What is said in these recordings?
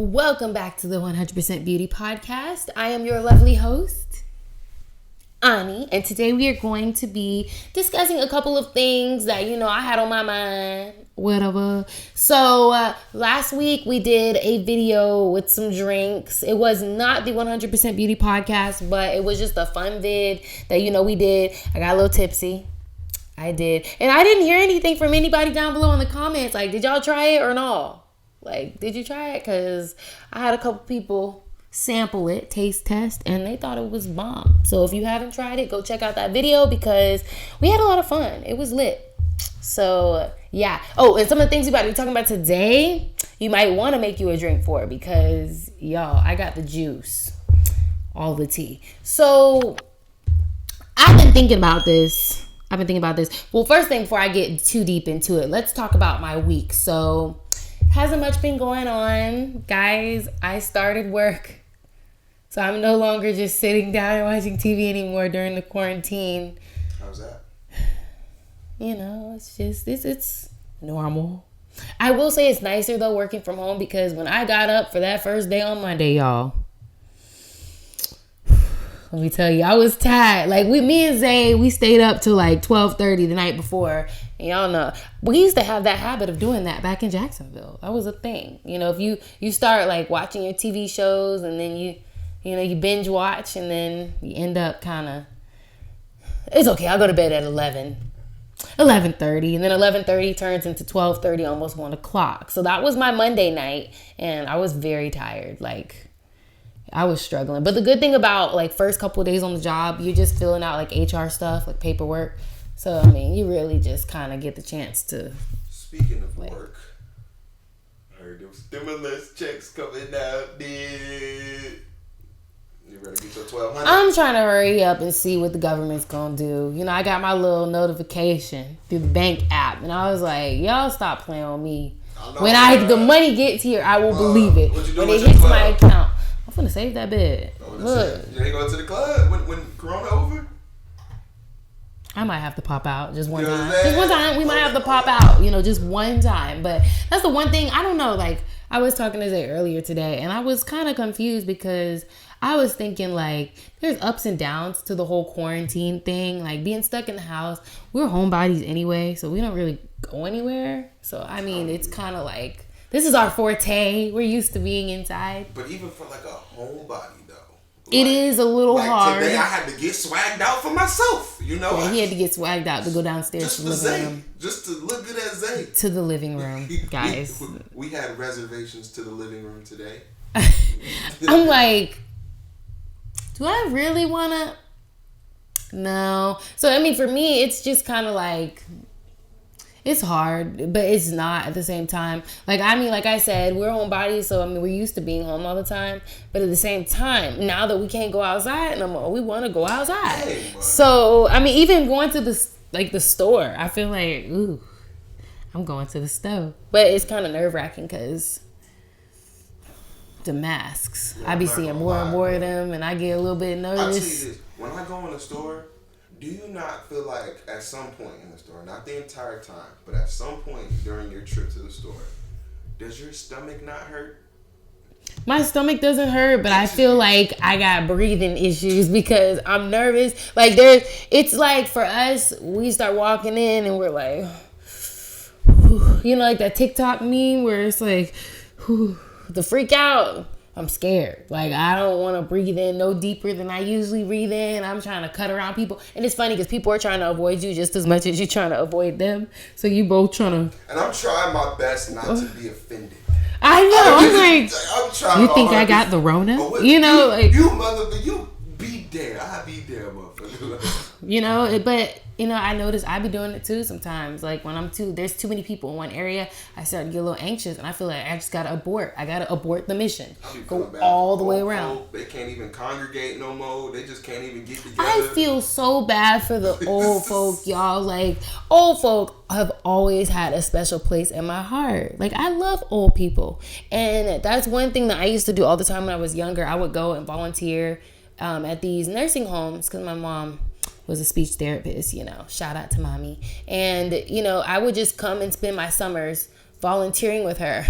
Welcome back to the 100% Beauty Podcast. I am your lovely host, Ani, and today we are going to be discussing a couple of things that, I had on my mind, whatever. So, last week we did a video with some drinks. It was not the 100% Beauty Podcast, but it was just a fun vid that, we did. I got a little tipsy. I did. And I didn't hear anything from anybody down below in the comments. Like, did y'all try it or no? Like, did you try it? Because I had a couple people sample it, taste test, and they thought it was bomb. So if you haven't tried it, go check out that video because we had a lot of fun. It was lit. So, yeah. Oh, and some of the things we about to be talking about today, you might want to make you a drink for because, y'all, I got the juice. All the tea. So, I've been thinking about this. Well, first thing, before I get too deep into it, let's talk about my week. So, hasn't much been going on. Guys, I started work. So I'm no longer just sitting down and watching TV anymore during the quarantine. How's that? It's normal. I will say it's nicer though working from home because when I got up for that first day on Monday, y'all, let me tell you, I was tired. Like me and Zay, we stayed up till like 12:30 the night before. And y'all know, we used to have that habit of doing that back in Jacksonville. That was a thing. If you start like watching your TV shows and then you binge watch and then you end up kind of, it's okay. I'll go to bed at 11:30 and then 11:30 turns into 12:30, almost 1 o'clock. So that was my Monday night and I was very tired. Like, I was struggling. But the good thing about like first couple of days on the job, you're just filling out like HR stuff, like paperwork. So, you really just kind of get the chance to... Speaking of work, I heard those stimulus checks coming out, dude. You ready to get your $1,200? I'm trying to hurry up and see what the government's going to do. I got my little notification through the bank app. And I was like, y'all stop playing on me. When the money gets here, I will believe it. When it hits my account. I'm going to save that bit. Look. You ain't going to the club when Corona over? I might have to pop out just one time. Just one time, we might have to pop out, just one time. But that's the one thing, I don't know, like, I was talking to Zay earlier today, and I was kind of confused because I was thinking, like, there's ups and downs to the whole quarantine thing. Like, being stuck in the house, we're homebodies anyway, so we don't really go anywhere. So, it's kind of like, this is our forte. We're used to being inside. But even for, like, a homebody, it is a little hard. Today I had to get swagged out for myself, Yeah, he had to get swagged out to go downstairs to the living room. Just to look good at Zay. To the living room, guys. We had reservations to the living room today. I'm like, do I really want to? No. So, for me, it's just kind of like... It's hard, but it's not at the same time. Like I said, we're homebodies, so we're used to being home all the time. But at the same time, now that we can't go outside no more, we want to go outside. Hey, so, even going to the store, I feel like, ooh, I'm going to the store. But it's kind of nerve-wracking because the masks. I be seeing more and more of them, and I get a little bit nervous. I'll tell you this, when I go in the store, do you not feel like at some point in the store, not the entire time, but at some point during your trip to the store, does your stomach not hurt? My stomach doesn't hurt, but I feel like I got breathing issues because I'm nervous. Like it's like for us, we start walking in and we're like, like that TikTok meme where it's like, the freak out. I'm scared. Like, I don't want to breathe in no deeper than I usually breathe in. I'm trying to cut around people. And it's funny because people are trying to avoid you just as much as you're trying to avoid them. So you both trying to... And I'm trying my best not to be offended. I know. I'm trying. You think I got the Rona? You be there. I be there, motherfucker. But... I notice I be doing it too sometimes. Like when there's too many people in one area, I start to get a little anxious and I feel like I just gotta abort. I gotta abort the mission. Go all the way around. They can't even congregate no more. They just can't even get together. I feel so bad for the old folk, y'all. Like, old folk have always had a special place in my heart. Like, I love old people. And that's one thing that I used to do all the time when I was younger. I would go and volunteer at these nursing homes because my mom was a speech therapist, shout out to mommy. And, I would just come and spend my summers volunteering with her.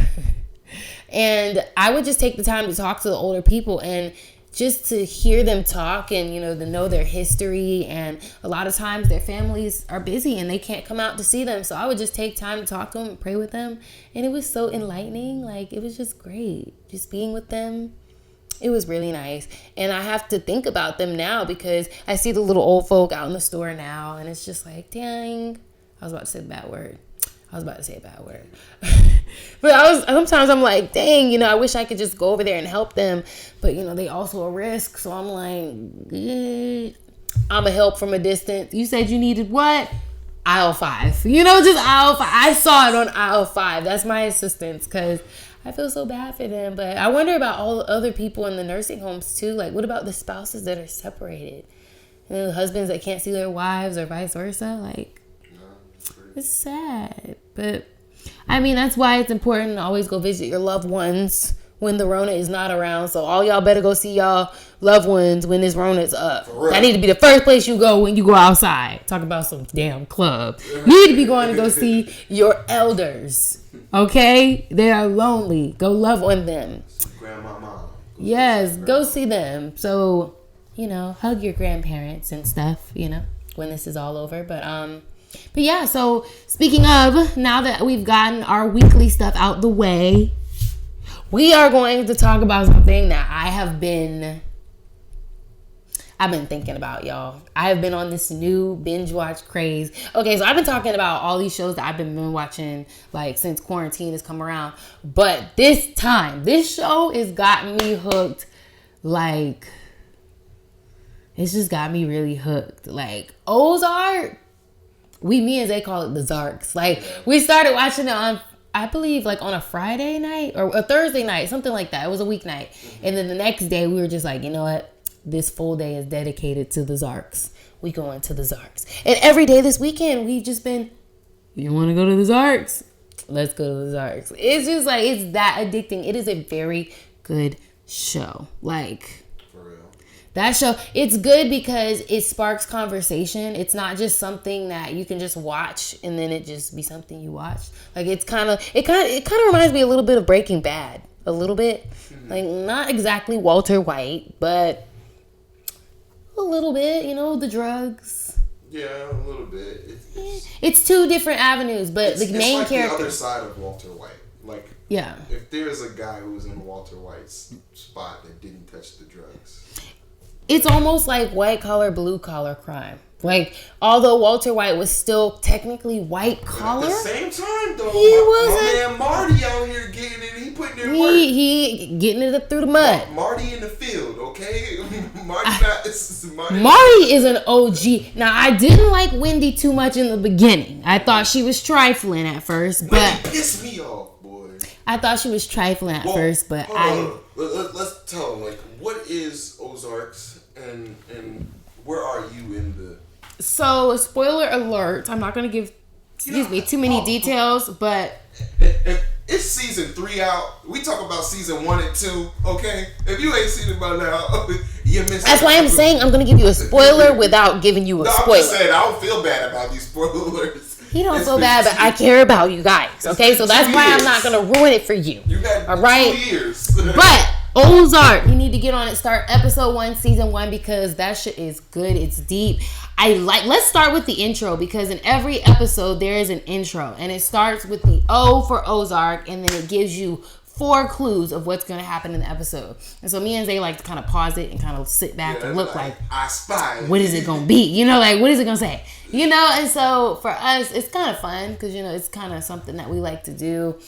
And I would just take the time to talk to the older people and just to hear them talk and, to know their history. And a lot of times their families are busy and they can't come out to see them. So I would just take time to talk to them and pray with them. And it was so enlightening. Like, it was just great. Just being with them. It was really nice. And I have to think about them now because I see the little old folk out in the store now. And it's just like, dang. I was about to say a bad word. But sometimes I'm like, dang, I wish I could just go over there and help them. But, they also a risk. So I'm like, I'm a help from a distance. You said you needed what? Aisle 5. Just aisle 5. I saw it on aisle 5. That's my assistance because I feel so bad for them. But I wonder about all the other people in the nursing homes too. Like, what about the spouses that are separated? And the husbands that can't see their wives or vice versa? Like, it's sad. But, that's why it's important to always go visit your loved ones when the Rona is not around. So all y'all better go see y'all loved ones when this Rona is up. That need to be the first place you go when you go outside. Talk about some damn club. You need to be going to go see your elders. Okay? They are lonely. Go love on them. Grandma, mom. Yes, go see them. So, hug your grandparents and stuff, when this is all over. But yeah, so speaking of, now that we've gotten our weekly stuff out the way, we are going to talk about something that I've been thinking about, y'all. I have been on this new binge watch craze. Okay, so I've been talking about all these shows that I've been watching like since quarantine has come around. But this time, this show has gotten me hooked. Like, it's just got me really hooked. Like, Ozark. Me and Zay call it the Zarks. Like, we started watching it on, I believe, like on a Friday night or a Thursday night, something like that. It was a weeknight. And then the next day we were just like, you know what? This full day is dedicated to the Zarks. We going to the Zarks. And every day this weekend, we've just been, you want to go to the Zarks? Let's go to the Zarks. It's just like, it's that addicting. It is a very good show. Like, that show, it's good because it sparks conversation. It's not just something that you can just watch and then it just be something you watch. Like, it kind of reminds me a little bit of Breaking Bad, a little bit. Like, not exactly Walter White, but a little bit. The drugs. Yeah, a little bit. It's two different avenues, but the main like character. The other side of Walter White. Like, yeah. If there's a guy who's in Walter White's spot that didn't touch the drugs. It's almost like white collar, blue collar crime. Like, although Walter White was still technically white collar, at the same time though, my man Marty out here getting it. He putting in work. He getting it up through the mud. Marty in the field, okay? Marty is an OG. Now, I didn't like Wendy too much in the beginning. I thought she was trifling at first, but Wendy pissed me off, boy. I thought she was trifling at first, but let's tell them, like, what is Ozarks and where are you in the... So, spoiler alert, I'm not going to give, too many details, but... It's season 3 out. We talk about season 1 and 2, okay? If you ain't seen it by now, you missed. That's why I'm saying I'm going to give you a spoiler without giving you a spoiler. I'm just saying, I don't feel bad about these spoilers. He don't feel bad, but I care about you guys, okay? So that's why I'm not going to ruin it for you. You got all right? 2 years. But... Ozark, you need to get on it. Start episode 1, season 1, because that shit is good. It's deep. Let's start with the intro, because in every episode there is an intro, and it starts with the O for Ozark, and then it gives you 4 clues of what's going to happen in the episode. And so me and Zay like to kind of pause it and kind of sit back and look like I spy. What is it going to be? Like, what is it going to say? And so for us, it's kind of fun because, it's kind of something that we like to do.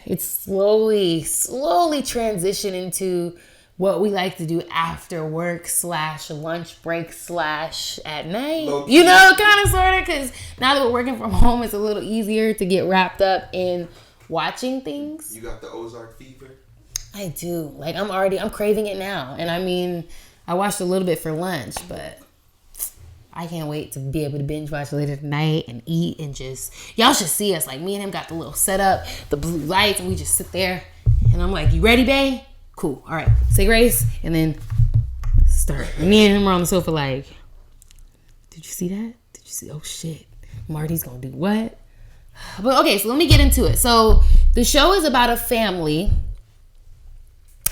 It's slowly transition into what we like to do after work / lunch break / at night. Kind of sort of, because now that we're working from home, it's a little easier to get wrapped up in watching things. You got the Ozark fever? I do. Like, I'm craving it now. And I watched a little bit for lunch, but I can't wait to be able to binge watch later tonight and eat and just... Y'all should see us. Like, me and him got the little setup, the blue lights, and we just sit there. And I'm like, you ready, babe? Cool. All right. Say grace. And then start. Me and him are on the sofa like, did you see that? Did you see? Oh, shit. Marty's going to do what? But okay, so let me get into it. So the show is about a family,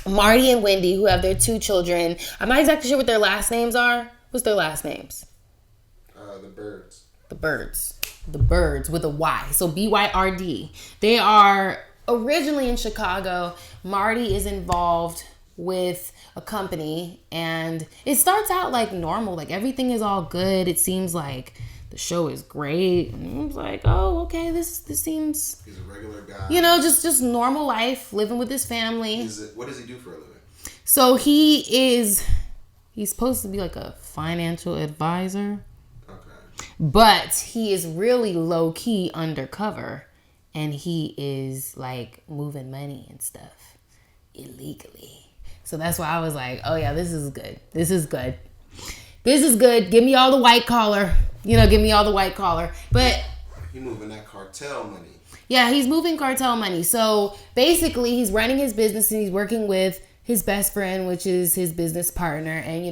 Marty and Wendy, who have their 2 children. I'm not exactly sure what their last names are. What's their last names? The Birds. The Birds. The Birds with a Y. So BYRD. They are originally in Chicago. Marty is involved with a company, and it starts out like normal. Like everything is all good. It seems like the show is great. And I was like, oh, okay, this seems... He's a regular guy. You know, just normal life, living with his family. What does he do for a living? So he's supposed to be like a financial advisor. Okay. But he is really low-key undercover. And he is like moving money and stuff illegally. So that's why I was like, oh yeah, this is good. This is good. This is good. Give me all the white collar. Give me all the white collar. But he moving that cartel money. Yeah, he's moving cartel money. So basically, he's running his business and he's working with his best friend, which is his business partner. And,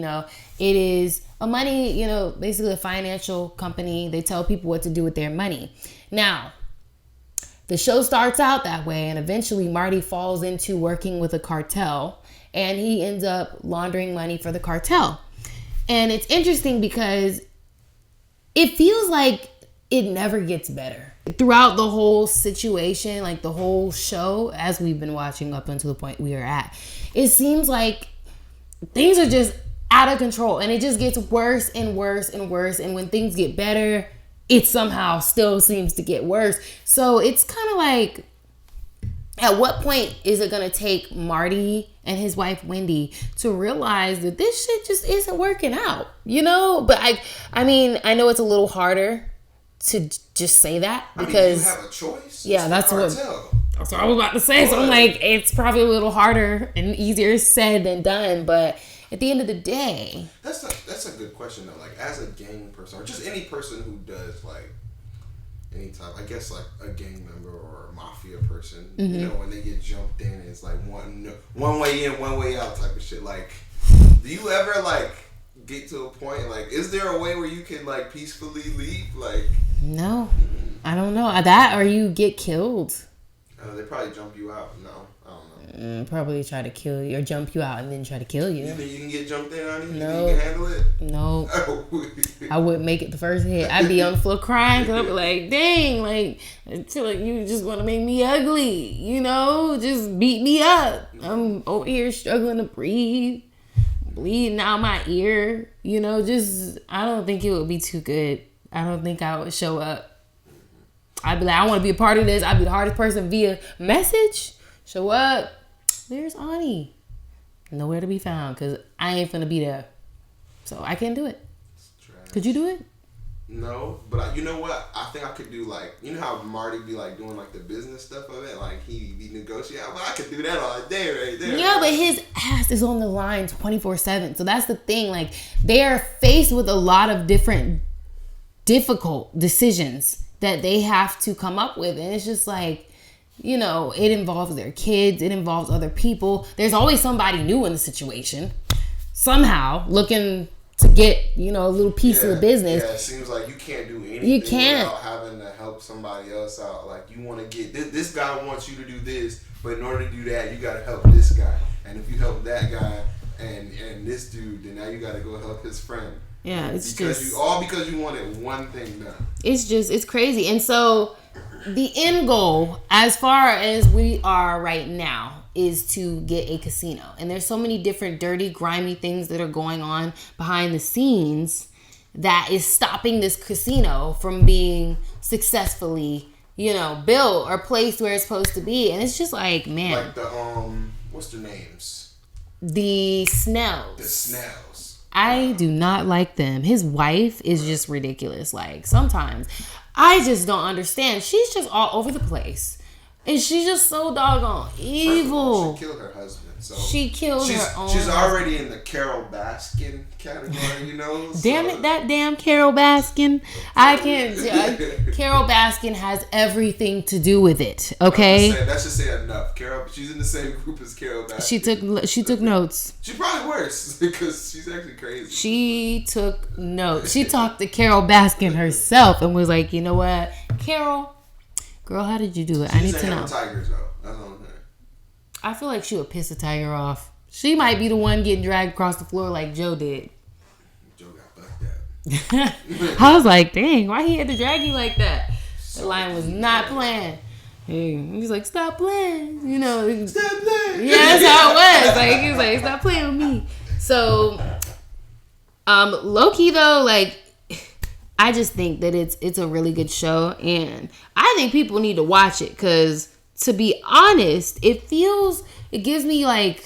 it is a money, basically a financial company. They tell people what to do with their money. Now, the show starts out that way, and eventually Marty falls into working with a cartel, and he ends up laundering money for the cartel. And it's interesting because it feels like it never gets better. Throughout the whole situation, like the whole show, as we've been watching up until the point we are at, it seems like things are just out of control, and it just gets worse and worse and worse. And when things get better, it somehow still seems to get worse. So it's kind of like, at what point is it going to take Marty and his wife Wendy to realize that this shit just isn't working out, But I mean, I know it's a little harder to just say that because you have a choice. Yeah, that's what I was about to say. So I'm like, it's probably a little harder and easier said than done. But at the end of the day, that's a good question though. Like, as a gang person or just any person who does like any type, I guess like a gang member or a mafia person, when they get jumped in, it's like one way in, one way out type of shit. Like, do you ever like get to a point like, is there a way where you can like peacefully leave? Like, no, I don't know that, or you get killed. They probably jump you out. No, I don't know. Probably try to kill you or jump you out and then try to kill you. You think you can get jumped in on you? No. You think you can handle it? No. I wouldn't make it the first hit. I'd be on the floor crying because I'd be like, dang, like, I feel like you just want to make me ugly, just beat me up. I'm over here struggling to breathe, bleeding out my ear, I don't think it would be too good. I don't think I would show up. I'd be like, I want to be a part of this. I'd be the hardest person via message. Show up. There's Ani. Nowhere to be found because I ain't finna be there. So I can't do it. Could you do it? No, but you know what? I think I could do like, how Marty be like doing like the business stuff of it? Like he be negotiating. Well, I could do that all day right there. Yeah, but his ass is on the line 24/7. So that's the thing. Like, they are faced with a lot of different difficult decisions that they have to come up with. And it's just like, it involves their kids. It involves other people. There's always somebody new in the situation. Somehow looking to get, a little piece of the business. Yeah, it seems like you can't do anything without having to help somebody else out. Like, you want to get, this guy wants you to do this, but in order to do that, you got to help this guy. And if you help that guy and this dude, then now you got to go help his friend. Yeah, it's because you wanted one thing done. It's crazy. And so the end goal, as far as we are right now, is to get a casino. And there's so many different dirty, grimy things that are going on behind the scenes that is stopping this casino from being successfully, built or placed where it's supposed to be. And it's just like, man. Like the, what's their names? The Snells. The Snells. I do not like them. His wife is just ridiculous. Like, sometimes I just don't understand. She's just all over the place. And she's just so doggone evil. She killed her husband. So she killed her own She's already in the Carol Baskin category, Damn it, that damn Carol Baskin. I can't. Carol Baskin has everything to do with it. Okay. That should say enough. Carol, she's in the same group as Carol Baskin. She took notes. She's probably worse because she's actually crazy. She took notes. She talked to Carol Baskin herself and was like, you know what, Carol, Girl, how did you do it? She I need to know. tigers though. That's all I'm saying. I feel like she would piss a tiger off. She might be the one getting dragged across the floor like Joe did. Joe got fucked up. I was like, dang, why he had to drag you like that? The lion was not playing. He's like, stop playing. You know. Stop playing. Yeah, that's how it was. Like, he was like, stop playing with me. So, low-key though, like, I just think that it's a really good show. And I think people need to watch it. Because, to be honest, it gives me the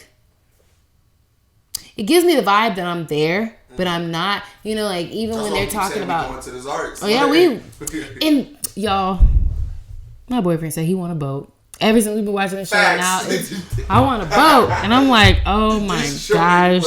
vibe that I'm there, but I'm not. You know, like, even when they're talking about going to the Zarks. Oh yeah, and y'all, my boyfriend said he want a boat. Ever since we've been watching the show now, I want a boat, and I'm like, oh my gosh!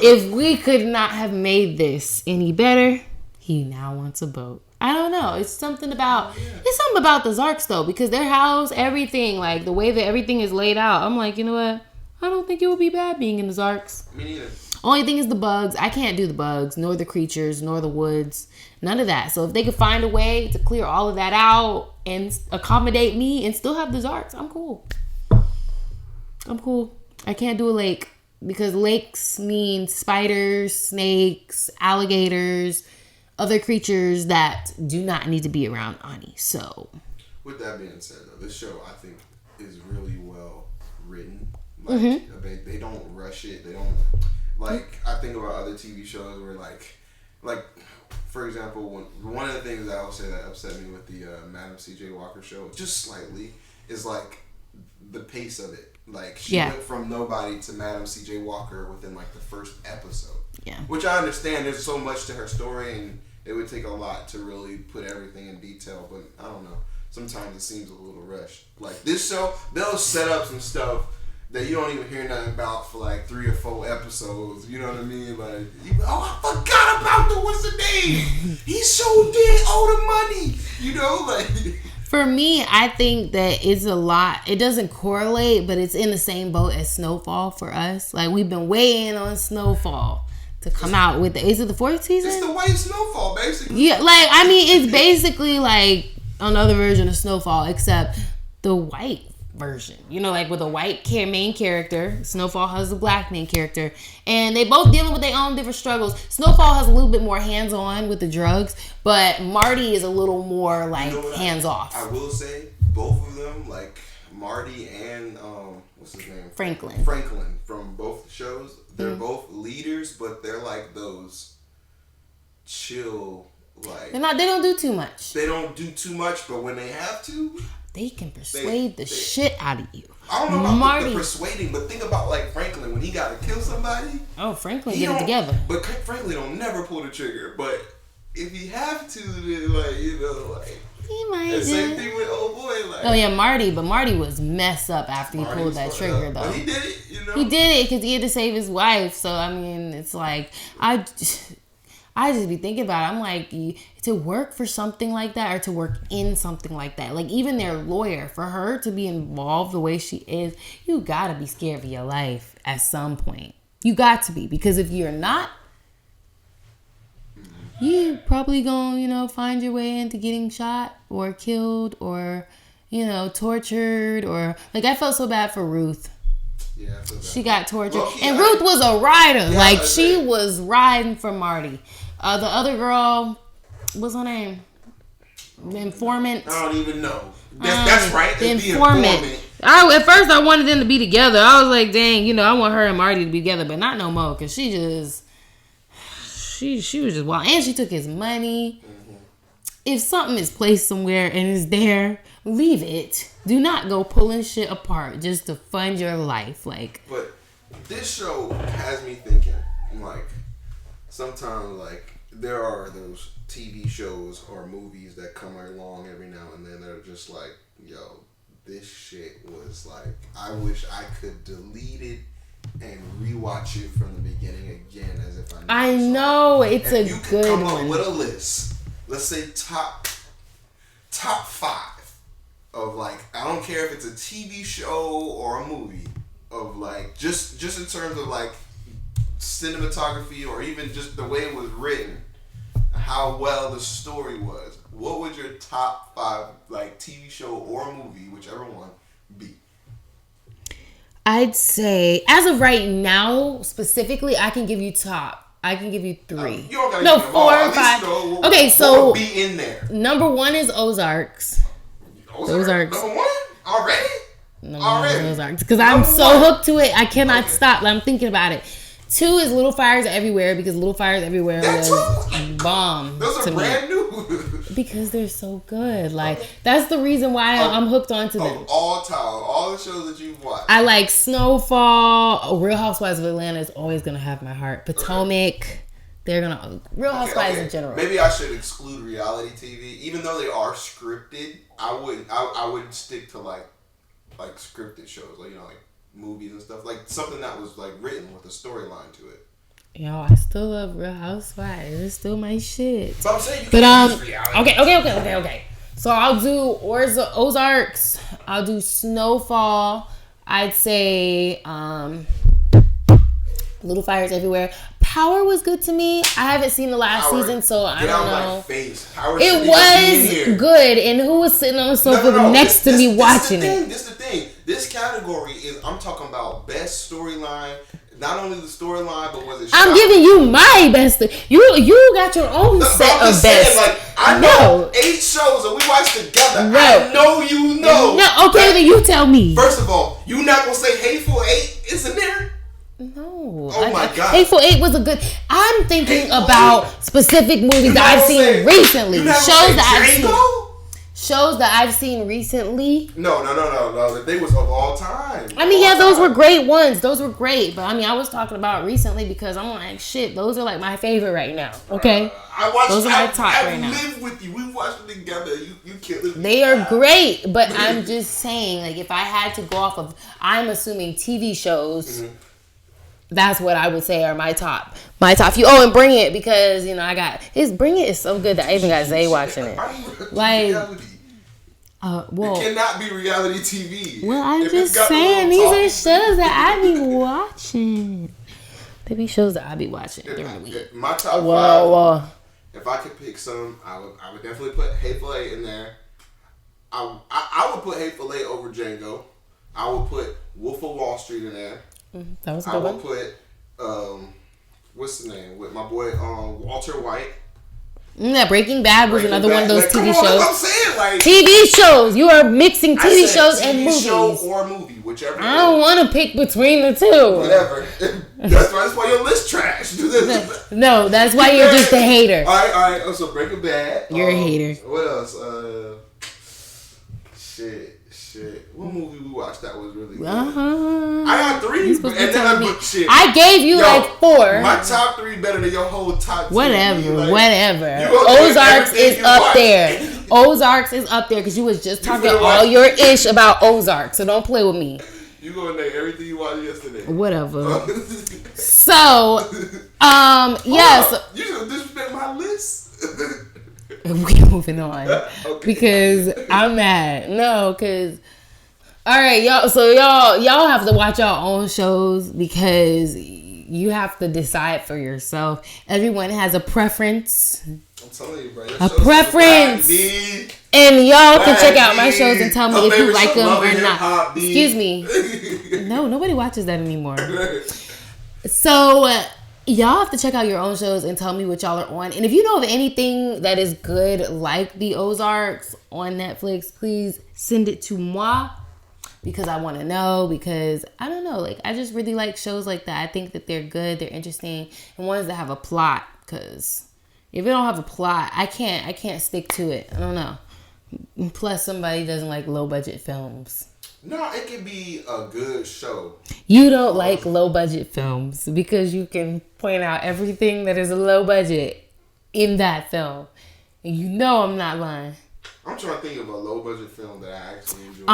If we could not have made this any better, he now wants a boat. I don't know. It's something about the Zarks though, because their house, everything, like the way that everything is laid out. I'm like, you know what? I don't think it would be bad being in the Zarks. Me neither. Only thing is the bugs. I can't do the bugs, nor the creatures, nor the woods. None of that. So if they could find a way to clear all of that out and accommodate me and still have the Zarks, I'm cool. I can't do a lake because lakes mean spiders, snakes, alligators, other creatures that do not need to be around Ani. So, with that being said, though, this show I think is really well written. Like they don't rush it. They don't like. I think about other TV shows where like for example, one of the things that I will say that upset me with the Madam C.J. Walker show, just slightly, is like the pace of it. Like she went from nobody to Madam C.J. Walker within like the first episode. Yeah. Which I understand. There's so much to her story, and it would take a lot to really put everything in detail. But I don't know. Sometimes it seems a little rushed. Like this show, they'll set up some stuff that you don't even hear nothing about for like 3 or 4 episodes. You know what I mean? Like, I forgot about what's the name? He so did owe the money. You know, like. For me, I think that it's a lot. It doesn't correlate, but it's in the same boat as Snowfall for us. Like, we've been waiting on Snowfall to come out with is it the 4th season? It's the white Snowfall, basically. Yeah, like, I mean, it's basically like another version of Snowfall, except the white version. You know, like with a white main character. Snowfall has a black main character. And they both dealing with their own different struggles. Snowfall has a little bit more hands-on with the drugs, but Marty is a little more like hands-off. I will say, both of them, like Marty and what's his name? Franklin from both shows, they're both leaders, but they're like those chill, like they don't do too much. They don't do too much, but when they have to, they can persuade the shit out of you. I don't know about the persuading, but think about like Franklin when he got to kill somebody. Oh, Franklin get it together. But Franklin don't never pull the trigger. But if he have to, then like he might. The same thing with old boy. Like, oh yeah, Marty. But Marty was messed up after he pulled that trigger, though. But he did it. You know, he did it because he had to save his wife. So I mean, it's like I just be thinking about it. I'm like, to work for something like that or to work in something like that. Like, even their lawyer, for her to be involved the way she is, you got to be scared for your life at some point. You got to be. Because if you're not, you probably going to, find your way into getting shot or killed or, tortured or... Like, I felt so bad for Ruth. Yeah, I feel bad. She got tortured. Ruth was a rider. Yeah, she was riding for Marty. The other girl, what's her name? The informant. I don't even know. That's right. The informant. At first, I wanted them to be together. I was like, dang, I want her and Marty to be together, but not no more, because she was just wild. And she took his money. Mm-hmm. If something is placed somewhere and is there, leave it. Do not go pulling shit apart just to fund your life. But this show has me thinking, like, sometimes, like, there are those TV shows or movies that come along every now and then that are just like, yo, this shit was like, I wish I could delete it and rewatch it from the beginning again as if I know it's a you good come one. Up with a list. Let's say top 5 of like, I don't care if it's a TV show or a movie, of like just in terms of like cinematography or even just the way it was written, how well the story was. what would your top 5 like TV show or movie, whichever one, be? I'd say, as of right now, specifically, I can give you 3. You don't gotta no, give them 4 all. or At 5. least, you know, Okay, so what would be in there? Number 1 is Ozarks. Ozarks. Number 1 already. Ozarks, because I'm so hooked to it, I cannot stop. I'm thinking about it. 2 is Little Fires Everywhere, because Little Fires Everywhere was bomb. Those are brand new. Because they're so good. Like, that's the reason why I'm hooked onto them. Of all time, all the shows that you've watched. I like Snowfall. Real Housewives of Atlanta is always gonna have my heart. Potomac. They're gonna Real Housewives in general. Maybe I should exclude reality TV, even though they are scripted. I would stick to like scripted shows, like like movies and stuff, like something that was like written with a storyline to it. Yo, I still love Real Housewives. It's still my shit. But I'm saying you can use reality. Okay. So I'll do Ozarks. I'll do Snowfall. I'd say Little Fires Everywhere. Power was good to me. I haven't seen the last season, so I don't know. My face. Power it was good, and who was sitting on the sofa next to me watching it? This is the thing. This category is, I'm talking about best storyline. Not only the storyline, but was it? I'm giving you my best. You got your own set of best. Like, I know 8 shows that we watched together. No. I know you know. No, okay, then you tell me. First of all, you not gonna say Hateful Eight is in there? No. Oh my God. Hateful Eight was a good. I'm thinking about specific movies that I've seen recently. Shows that I've seen recently. No. They was of all time. I mean, those were great ones. Those were great. But I mean, I was talking about recently because I'm like, shit, those are like my favorite right now. Okay? Those are my top right now. I live with you. We watched them together. You killed me. They are great. But I'm just saying, like, if I had to go off of, I'm assuming TV shows. Mm-hmm. That's what I would say are my top. My top few. Oh, and Bring It, because Bring It is so good that I even got Zay watching it. Like, it cannot be reality TV. Well, I'm just saying these are shows that I be watching. They be shows that I be watching during the week. My top 5. If I could pick some, I would definitely put Hateful Eight in there. I would put Hateful Eight over Django. I would put Wolf of Wall Street in there. That was a good one. I would put what's the name with my boy Walter White. Breaking Bad was another one of those TV shows. That's what I'm saying, like TV shows. You are mixing TV shows and movies. TV show or movie, whichever. I don't want to pick between the two. Whatever. That's why your list trash. No, that's why you're just a hater. All right. So Breaking Bad. You're a hater. What else? Shit. What movie we watched that was really good? I got 3, and then shit. I gave you like 4. My top 3 better than your whole top 10. Whatever. Ozarks is up there. Ozarks is up there because you was just talking all your ish about Ozarks, so don't play with me. You gonna name everything you watched yesterday. Whatever. So, yes. You should disrespect my list. We moving on. Okay. Because I'm mad. No, because all right, y'all. So y'all have to watch your own shows because you have to decide for yourself. Everyone has a preference. I'm telling you, bro. A preference. And y'all can check out my shows and tell me if you like them or not. Excuse me. No, nobody watches that anymore. So y'all have to check out your own shows and tell me what y'all are on. And if you know of anything that is good like the Ozarks on Netflix, please send it to moi because I want to know. Because I don't know, like I just really like shows like that. I think that they're good, they're interesting, and ones that have a plot. Because if it don't have a plot, I can't stick to it. I don't know. Plus, somebody doesn't like low budget films. No, it can be a good show. You don't like low budget films because you can point out everything that is a low budget in that film. And you know I'm not lying. I'm trying to think of a low budget film that I actually enjoy.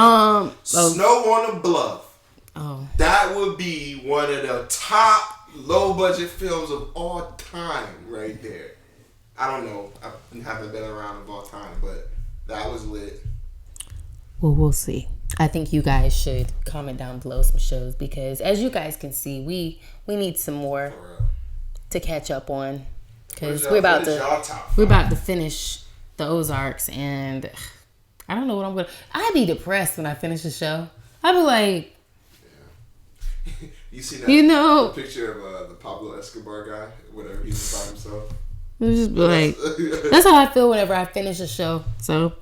Snow on a Bluff. Oh. That would be one of the top low budget films of all time right there. I don't know. I haven't been around of all time, but that was lit. Well, we'll see. I think you guys should comment down below some shows because as you guys can see, we need some more to catch up on because we're about to finish the Ozarks, and I don't know what I'm gonna. I'd be depressed when I finish the show. I'd be like, yeah. You see that? The picture of the Pablo Escobar guy, whatever he was by himself. Just like that's how I feel whenever I finish a show. So,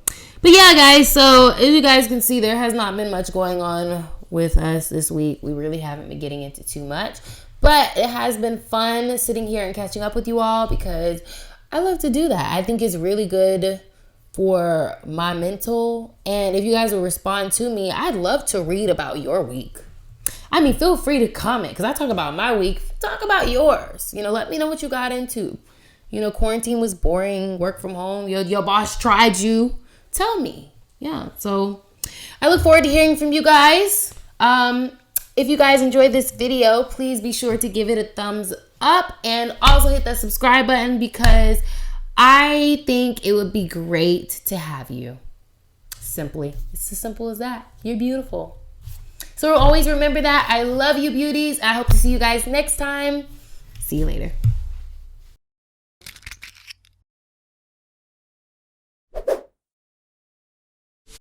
but yeah, guys. So as you guys can see, there has not been much going on with us this week. We really haven't been getting into too much, but it has been fun sitting here and catching up with you all because I love to do that. I think it's really good for my mental. And if you guys will respond to me, I'd love to read about your week. I mean, feel free to comment because I talk about my week. Talk about yours. Let me know what you got into. Quarantine was boring. Work from home. Your boss tried you. Tell me. Yeah. So I look forward to hearing from you guys. If you guys enjoyed this video, please be sure to give it a thumbs up and also hit that subscribe button because I think it would be great to have you. Simply. It's as simple as that. You're beautiful. So always remember that. I love you, beauties. I hope to see you guys next time. See you later.